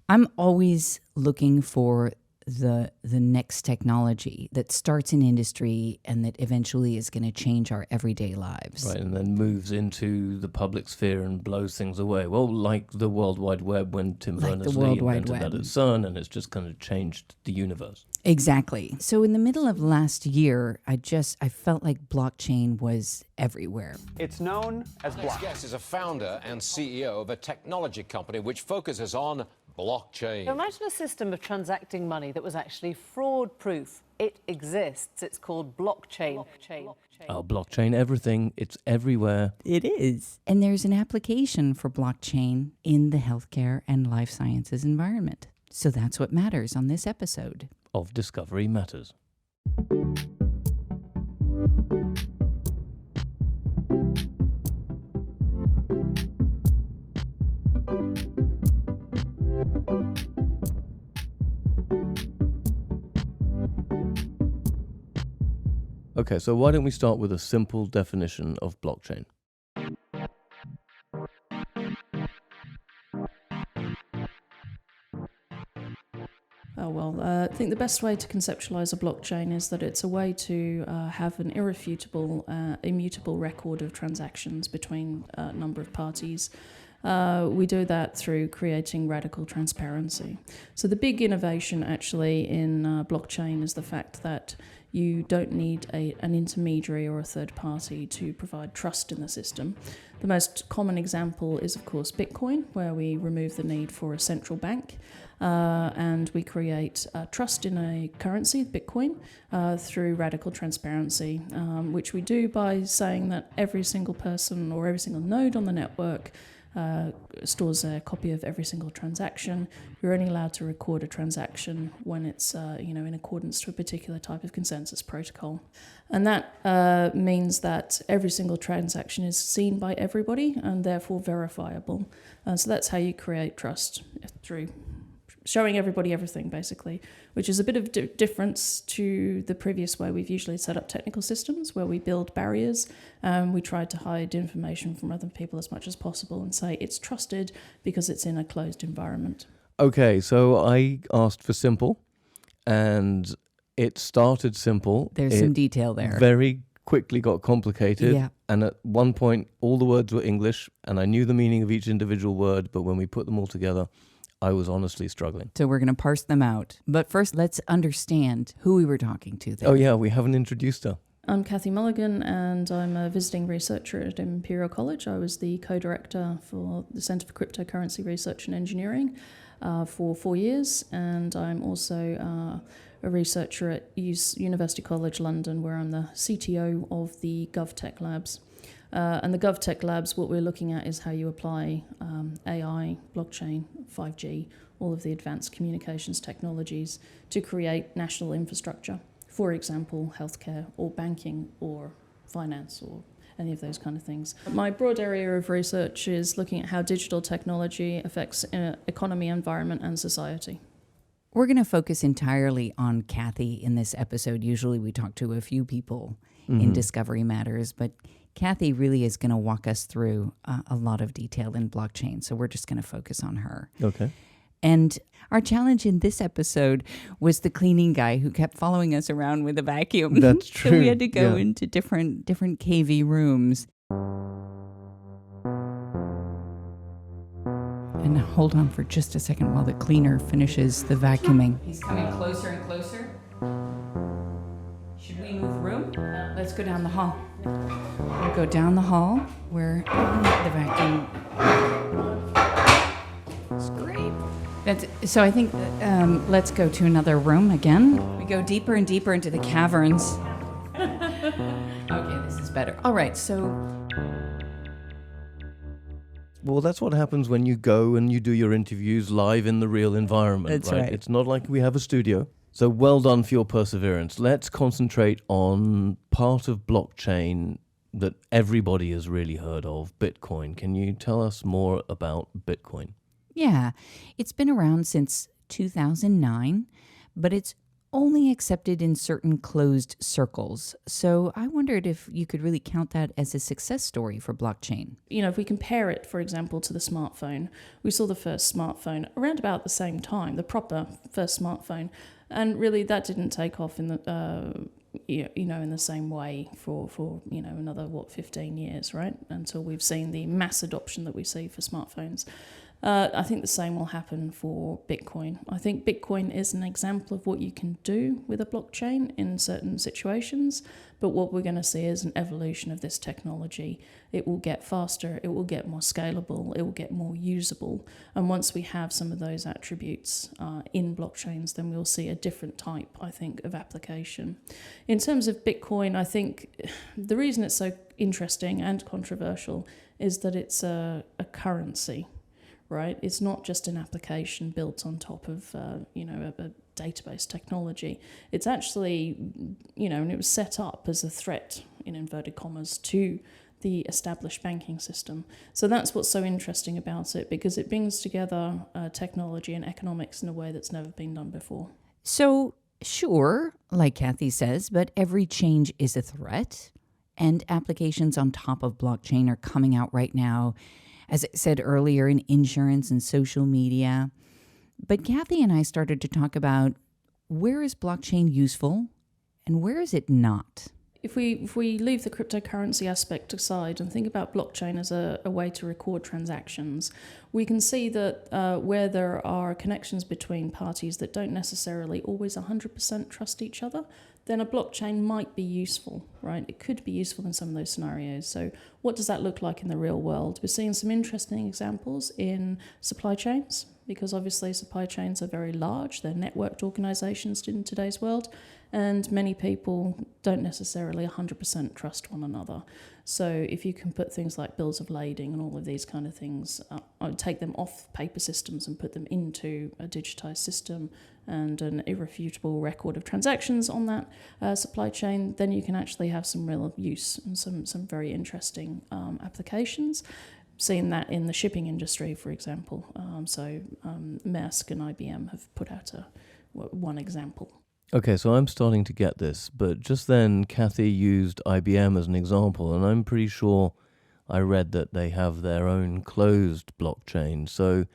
I'm always looking for the next technology that starts in industry and that eventually is going to change our everyday lives. Right, and then moves into the public sphere and blows things away. Well, like the World Wide Web when Tim Berners-Lee invented that at CERN, and it's just kind of changed the universe. Exactly. So in the middle of last year, I felt like blockchain was everywhere. It's known as blockchain. Next guest is a founder and CEO of a technology company which focuses on blockchain. So imagine a system of transacting money that was actually fraud-proof. It exists. It's called blockchain. Oh, blockchain, everything. It's everywhere. It is. And there's an application for blockchain in the healthcare and life sciences environment. So that's what matters on this episode of Discovery Matters. Okay, so why don't we start with a simple definition of blockchain? I think the best way to conceptualize a blockchain is that it's a way to have an irrefutable, immutable record of transactions between a number of parties. We do that through creating radical transparency. So the big innovation actually in blockchain is the fact that you don't need an intermediary or a third party to provide trust in the system. The most common example is, of course, Bitcoin, where we remove the need for a central bank and we create trust in a currency, Bitcoin, through radical transparency, which we do by saying that every single person or every single node on the network stores a copy of every single transaction. You're only allowed to record a transaction when it's in accordance to a particular type of consensus protocol. And that means that every single transaction is seen by everybody and therefore verifiable. So that's how you create trust, through showing everybody everything, basically, which is a bit of difference to the previous way we've usually set up technical systems, where we build barriers. We try to hide information from other people as much as possible and say it's trusted because it's in a closed environment. Okay, so I asked for simple, and it started simple. There's some detail there. Very quickly got complicated. Yeah. And at one point, all the words were English, and I knew the meaning of each individual word, but when we put them all together, I was honestly struggling. So we're going to parse them out. But first, let's understand who we were talking to there. Oh, yeah, we haven't introduced her. I'm Cathy Mulligan, and I'm a visiting researcher at Imperial College. I was the co-director for the Centre for Cryptocurrency Research and Engineering for 4 years, and I'm also a researcher at University College London, where I'm the CTO of the GovTech Labs. And the GovTech Labs, what we're looking at is how you apply AI, blockchain, 5G, all of the advanced communications technologies to create national infrastructure. For example, healthcare or banking or finance or any of those kind of things. My broad area of research is looking at how digital technology affects economy, environment, and society. We're going to focus entirely on Cathy in this episode. Usually we talk to a few people in Discovery Matters, but Cathy really is going to walk us through a lot of detail in blockchain, so we're just going to focus on her. Okay. And our challenge in this episode was the cleaning guy who kept following us around with a vacuum. That's true. So we had to go into different KV rooms. And hold on for just a second while the cleaner finishes the vacuuming. He's coming closer and closer. Should we move room? Let's go down the hall. We'll go down the hall where the vacuum. Scrape. So I think let's go to another room again. We go deeper and deeper into the caverns. Okay, this is better. All right, so. Well, that's what happens when you go and you do your interviews live in the real environment. That's right. It's not like we have a studio. So well done for your perseverance. Let's concentrate on part of blockchain that everybody has really heard of, Bitcoin. Can you tell us more about Bitcoin? Yeah, it's been around since 2009, but it's only accepted in certain closed circles. So I wondered if you could really count that as a success story for blockchain. You know, if we compare it, for example, to the smartphone, we saw the first smartphone around about the same time, the proper first smartphone, and really that didn't take off in the in the same way for another 15 years, right, until we've seen the mass adoption that we see for smartphones. I think the same will happen for Bitcoin. I think Bitcoin is an example of what you can do with a blockchain in certain situations, but what we're going to see is an evolution of this technology. It will get faster, it will get more scalable, it will get more usable, and once we have some of those attributes in blockchains, then we'll see a different type, I think, of application. In terms of Bitcoin, I think the reason it's so interesting and controversial is that it's a currency. Right, it's not just an application built on top of a database technology. It's actually, and it was set up as a threat, in inverted commas, to the established banking system. So that's what's so interesting about it, because it brings together technology and economics in a way that's never been done before. So sure, like Cathy says, but every change is a threat, and applications on top of blockchain are coming out right now, as I said earlier, in insurance and social media. But Cathy and I started to talk about where is blockchain useful and where is it not? If we leave the cryptocurrency aspect aside and think about blockchain as a way to record transactions, we can see that where there are connections between parties that don't necessarily always 100% trust each other, then a blockchain might be useful, right? It could be useful in some of those scenarios. So what does that look like in the real world? We're seeing some interesting examples in supply chains, because obviously supply chains are very large. They're networked organizations in today's world, and many people don't necessarily 100% trust one another. So if you can put things like bills of lading and all of these kind of things, I would take them off paper systems and put them into a digitized system and an irrefutable record of transactions on that supply chain, then you can actually have some real use and some very interesting applications. Seen that in the shipping industry, for example. Maersk and IBM have put out one example. Okay, so I'm starting to get this, but just then Cathy used IBM as an example, and I'm pretty sure I read that they have their own closed blockchain. So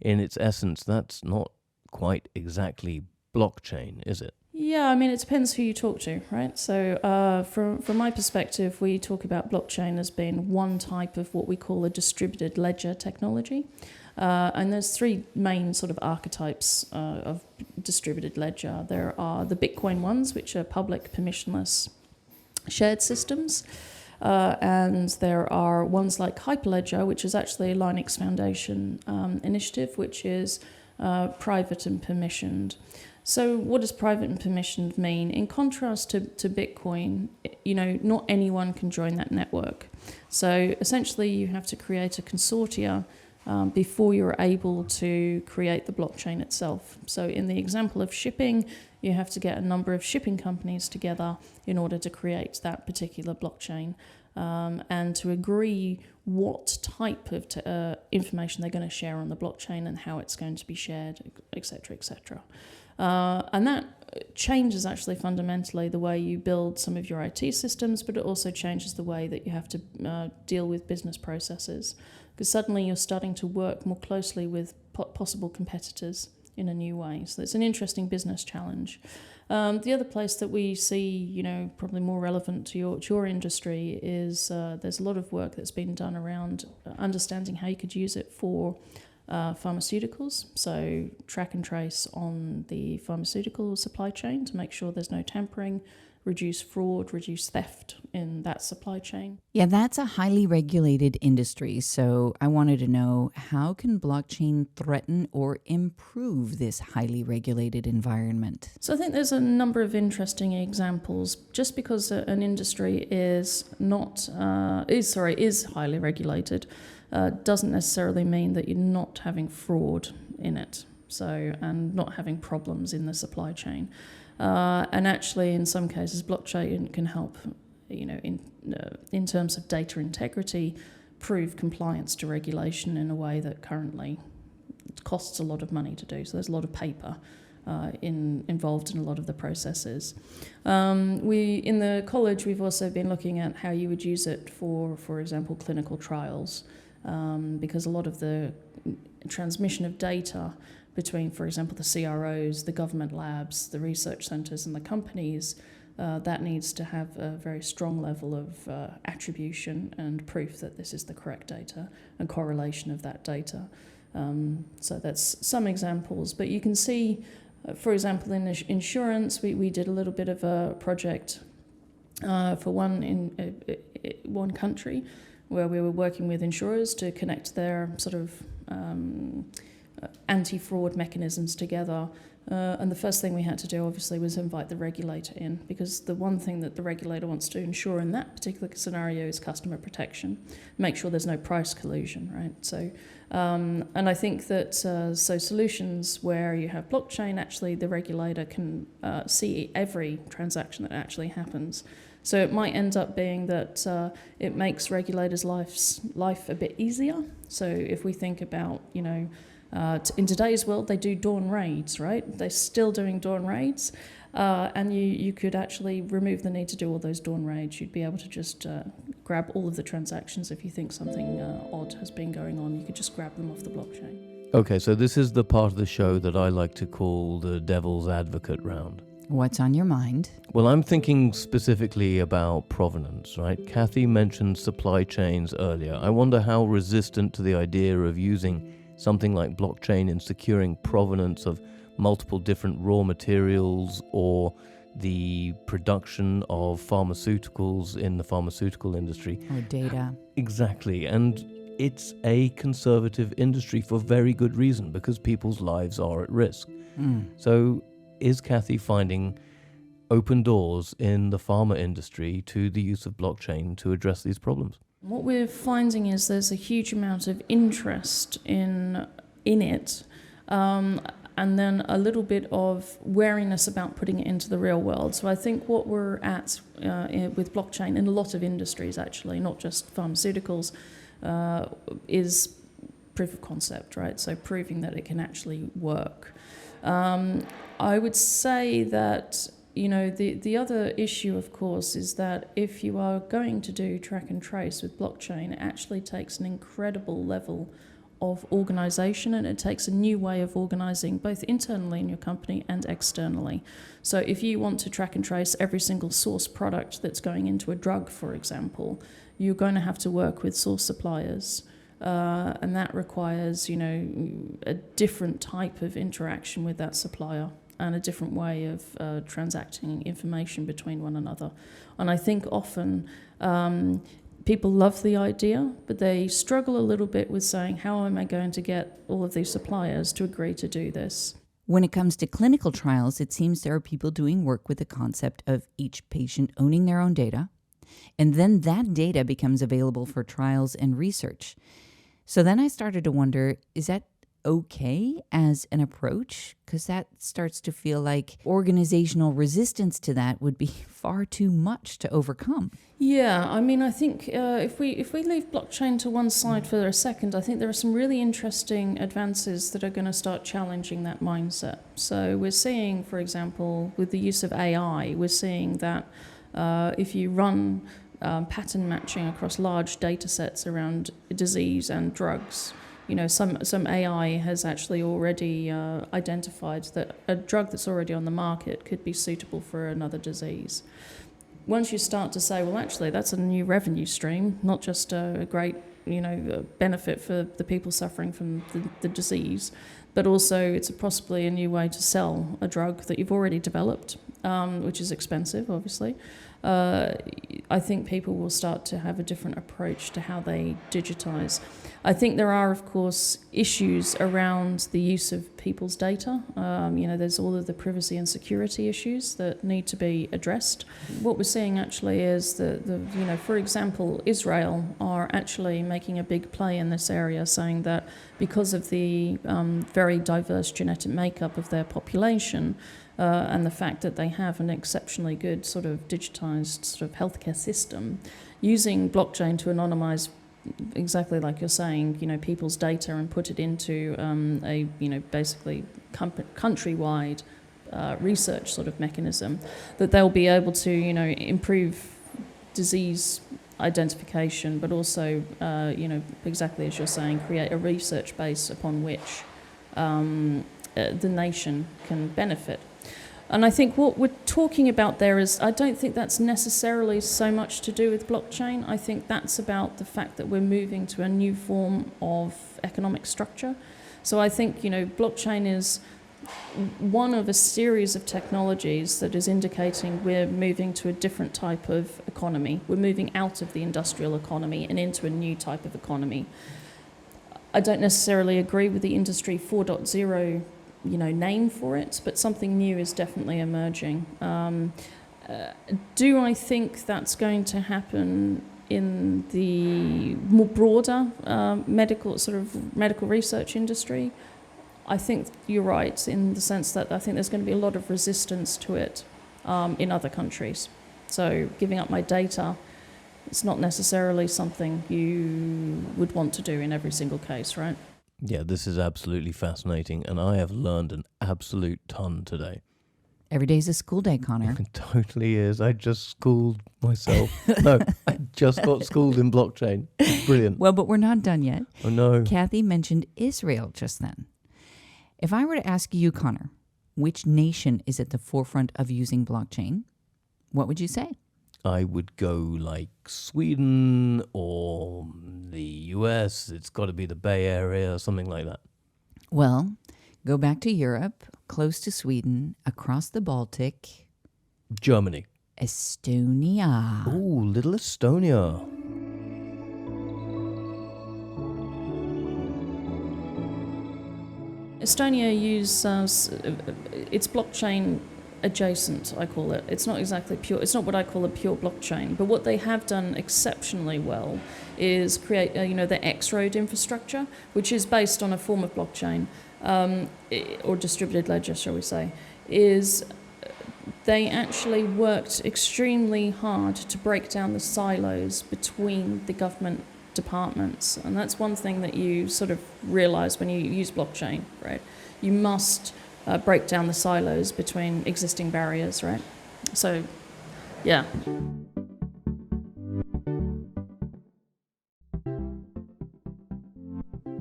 in its essence, that's not quite exactly blockchain, is it? Yeah, I mean, it depends who you talk to, right? So from my perspective, we talk about blockchain as being one type of what we call a distributed ledger technology. And there's three main sort of archetypes of distributed ledger. There are the Bitcoin ones, which are public, permissionless, shared systems. And there are ones like Hyperledger, which is actually a Linux Foundation initiative, which is private and permissioned. So what does private and permissioned mean? In contrast to Bitcoin, not anyone can join that network. So essentially you have to create a consortia before you're able to create the blockchain itself. So in the example of shipping, you have to get a number of shipping companies together in order to create that particular blockchain and to agree what type of information they're going to share on the blockchain and how it's going to be shared, etc., etc. And that changes actually fundamentally the way you build some of your IT systems, but it also changes the way that you have to deal with business processes, because suddenly you're starting to work more closely with possible competitors in a new way. So it's an interesting business challenge. The other place that we see, probably more relevant to your industry is there's a lot of work that's been done around understanding how you could use it for pharmaceuticals, so track and trace on the pharmaceutical supply chain to make sure there's no tampering, reduce fraud, reduce theft in that supply chain. Yeah, that's a highly regulated industry. So I wanted to know, how can blockchain threaten or improve this highly regulated environment? So I think there's a number of interesting examples. Just because an industry is highly regulated, doesn't necessarily mean that you're not having fraud in it. So, and not having problems in the supply chain. And actually, in some cases, blockchain can help, in terms of data integrity, prove compliance to regulation in a way that currently costs a lot of money to do. So there's a lot of paper involved in a lot of the processes. In the college, we've also been looking at how you would use it for example, clinical trials, because a lot of the transmission of data between, for example, the CROs, the government labs, the research centres and the companies, that needs to have a very strong level of attribution and proof that this is the correct data and correlation of that data. So that's some examples, but you can see, for example, in insurance, we did a little bit of a project for one country where we were working with insurers to connect their sort of anti-fraud mechanisms together. And the first thing we had to do, obviously, was invite the regulator in, because the one thing that the regulator wants to ensure in that particular scenario is customer protection, make sure there's no price collusion, right? So, and I think that solutions where you have blockchain, actually the regulator can see every transaction that actually happens. So it might end up being that it makes regulators' life a bit easier. So if we think about, in today's world, they do dawn raids, right? They're still doing dawn raids, and you could actually remove the need to do all those dawn raids. You'd be able to just grab all of the transactions. If you think something odd has been going on, you could just grab them off the blockchain. Okay, so this is the part of the show that I like to call the devil's advocate round. What's on your mind? Well, I'm thinking specifically about provenance, right? Cathy mentioned supply chains earlier. I wonder how resistant to the idea of using something like blockchain in securing provenance of multiple different raw materials or the production of pharmaceuticals in the pharmaceutical industry. Or data. Exactly. And it's a conservative industry for very good reason, because people's lives are at risk. So is Cathy finding open doors in the pharma industry to the use of blockchain to address these problems? What we're finding is there's a huge amount of interest in it, and then a little bit of wariness about putting it into the real world. So I think what we're at with blockchain in a lot of industries, actually, not just pharmaceuticals, is proof of concept, right? So proving that it can actually work. I would say that, the other issue, of course, is that if you are going to do track and trace with blockchain, it actually takes an incredible level of organization, and it takes a new way of organizing both internally in your company and externally. So if you want to track and trace every single source product that's going into a drug, for example, you're going to have to work with source suppliers. And that requires, a different type of interaction with that supplier and a different way of transacting information between one another. And I think often people love the idea, but they struggle a little bit with saying, how am I going to get all of these suppliers to agree to do this? When it comes to clinical trials, it seems there are people doing work with the concept of each patient owning their own data, and then that data becomes available for trials and research. So then I started to wonder, is that okay as an approach? Because that starts to feel like organizational resistance to that would be far too much to overcome. Yeah, I mean, I think if we leave blockchain to one side for a second, I think there are some really interesting advances that are going to start challenging that mindset. So we're seeing, for example, with the use of AI, we're seeing that if you run pattern matching across large data sets around disease and drugs, some AI has actually already identified that a drug that's already on the market could be suitable for another disease. Once you start to say, well, actually, that's a new revenue stream, not just a great, benefit for the people suffering from the disease, but also it's possibly a new way to sell a drug that you've already developed, which is expensive, obviously. I think people will start to have a different approach to how they digitize. I think there are, of course, issues around the use of people's data. There's all of the privacy and security issues that need to be addressed. What we're seeing actually is for example, Israel are actually making a big play in this area, saying that because of the very diverse genetic makeup of their population, and the fact that they have an exceptionally good sort of digitized sort of healthcare system, using blockchain to anonymize exactly like you're saying, people's data and put it into basically countrywide research sort of mechanism, that they'll be able to, improve disease identification, but also, exactly as you're saying, create a research base upon which the nation can benefit. And I think what we're talking about there is, I don't think that's necessarily so much to do with blockchain. I think that's about the fact that we're moving to a new form of economic structure. So I think, blockchain is one of a series of technologies that is indicating we're moving to a different type of economy. We're moving out of the industrial economy and into a new type of economy. I don't necessarily agree with the Industry 4.0 name for it, but something new is definitely emerging. Do I think that's going to happen in the more broader medical research industry? I think you're right in the sense that I think there's going to be a lot of resistance to it in other countries. So giving up my data, it's not necessarily something you would want to do in every single case, right? Yeah, this is absolutely fascinating, and I have learned an absolute ton today. Every day's a school day, Conor. It totally is. I just schooled myself. No, I just got schooled in blockchain. Brilliant. Well, but we're not done yet. Oh, no. Cathy mentioned Israel just then. If I were to ask you, Conor, which nation is at the forefront of using blockchain, what would you say? I would go like Sweden or the US. It's got to be the Bay Area or something like that. Well, go back to Europe, close to Sweden, across the Baltic. Germany. Estonia. Ooh, little Estonia. Estonia uses it's blockchain adjacent, I call it. It's not exactly pure. It's not what I call a pure blockchain. But what they have done exceptionally well is create, the X-Road infrastructure, which is based on a form of blockchain, or distributed ledger, shall we say. Is they actually worked extremely hard to break down the silos between the government departments, and that's one thing that you sort of realise when you use blockchain, right? You must break down the silos between existing barriers, right? So, yeah.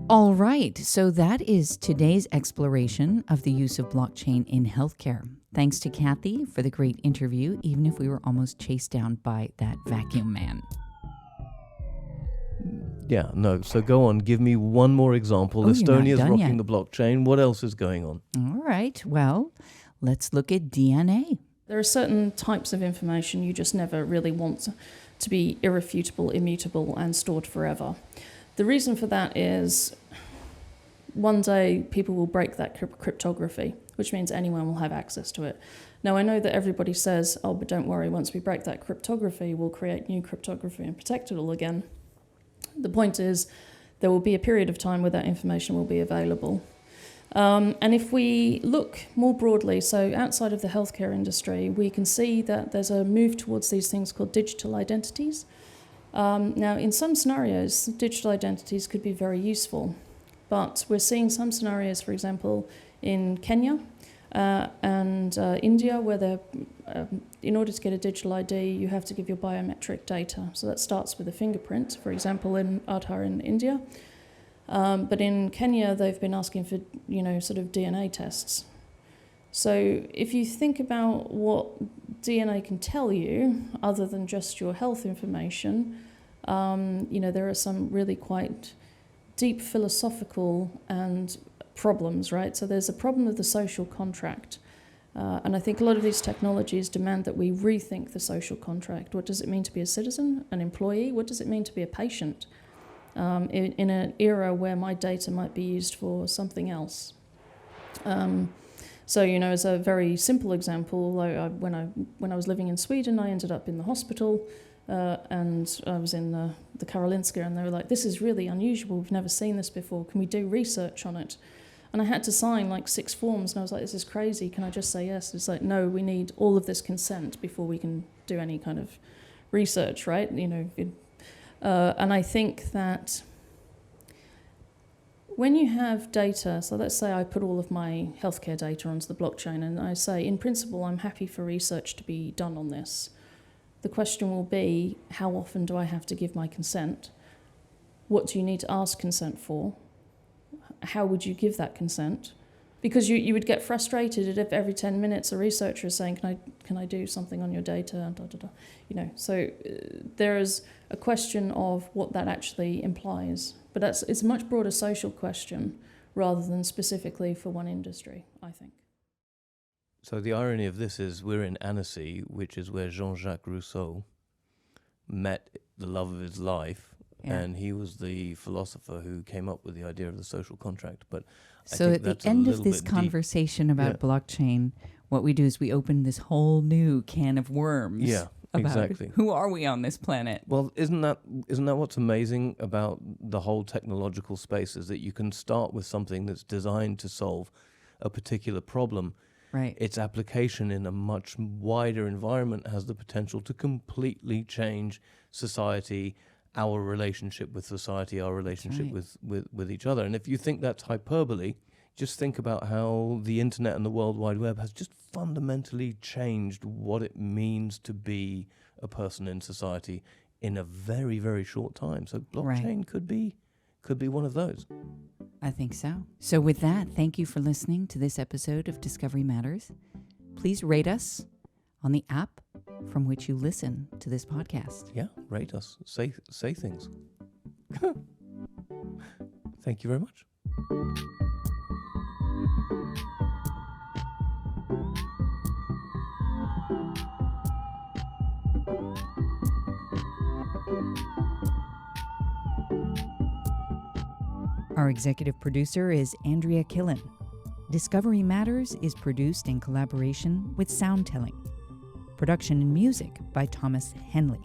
All right, so that is today's exploration of the use of blockchain in healthcare. Thanks to Cathy for the great interview, even if we were almost chased down by that vacuum man. Yeah, no, so go on, give me one more example. Estonia's rocking yet. the blockchain. What else is going on? All right, well, let's look at DNA. There are certain types of information you just never really want to be irrefutable, immutable, and stored forever. The reason for that is one day people will break that cryptography, which means anyone will have access to it. Now, I know that everybody says, oh, but don't worry, once we break that cryptography, we'll create new cryptography and protect it all again. The point is, there will be a period of time where that information will be available. And if we look more broadly, so outside of the healthcare industry, we can see that there's a move towards these things called digital identities. Now, in some scenarios, digital identities could be very useful, but we're seeing some scenarios, for example, in Kenya and India, where in order to get a digital ID, you have to give your biometric data. So that starts with a fingerprint, for example, in Aadhaar in India. But in Kenya, they've been asking for, sort of DNA tests. So if you think about what DNA can tell you, other than just your health information, there are some really quite deep philosophical and problems, right? So there's a problem of the social contract. And I think a lot of these technologies demand that we rethink the social contract. What does it mean to be a citizen, an employee? What does it mean to be a patient? In an era where my data might be used for something else. So, as a very simple example, when I was living in Sweden, I ended up in the hospital, and I was in the Karolinska, and they were like, this is really unusual, we've never seen this before, can we do research on it? And I had to sign 6 forms, and I was like, this is crazy, can I just say yes? It's like, no, we need all of this consent before we can do any kind of research, right? And I think that when you have data, so let's say I put all of my healthcare data onto the blockchain and I say, in principle, I'm happy for research to be done on this. The question will be, how often do I have to give my consent? What do you need to ask consent for? How would you give that consent? Because you would get frustrated if every 10 minutes a researcher is saying, can I do something on your data? Da, da, da. You know, so there is a question of what that actually implies. But it's a much broader social question rather than specifically for one industry, I think. So the irony of this is we're in Annecy, which is where Jean-Jacques Rousseau met the love of his life. Yeah. And he was the philosopher who came up with the idea of the social contract. But so at the end of this conversation about blockchain, what we do is we open this whole new can of worms. Yeah, exactly. Who are we on this planet? Well, isn't that what's amazing about the whole technological space, is that you can start with something that's designed to solve a particular problem. Right. Its application in a much wider environment has the potential to completely change society, our relationship with society, our relationship with each other. And if you think that's hyperbole, just think about how the internet and the World Wide Web has just fundamentally changed what it means to be a person in society in a very, very short time. So blockchain could be one of those. I think so. So with that, thank you for listening to this episode of Discovery Matters. Please rate us on the app from which you listen to this podcast. Yeah, rate us. Say things. Thank you very much. Our executive producer is Andrea Killen. Discovery Matters is produced in collaboration with Soundtelling. Production and music by Thomas Henley.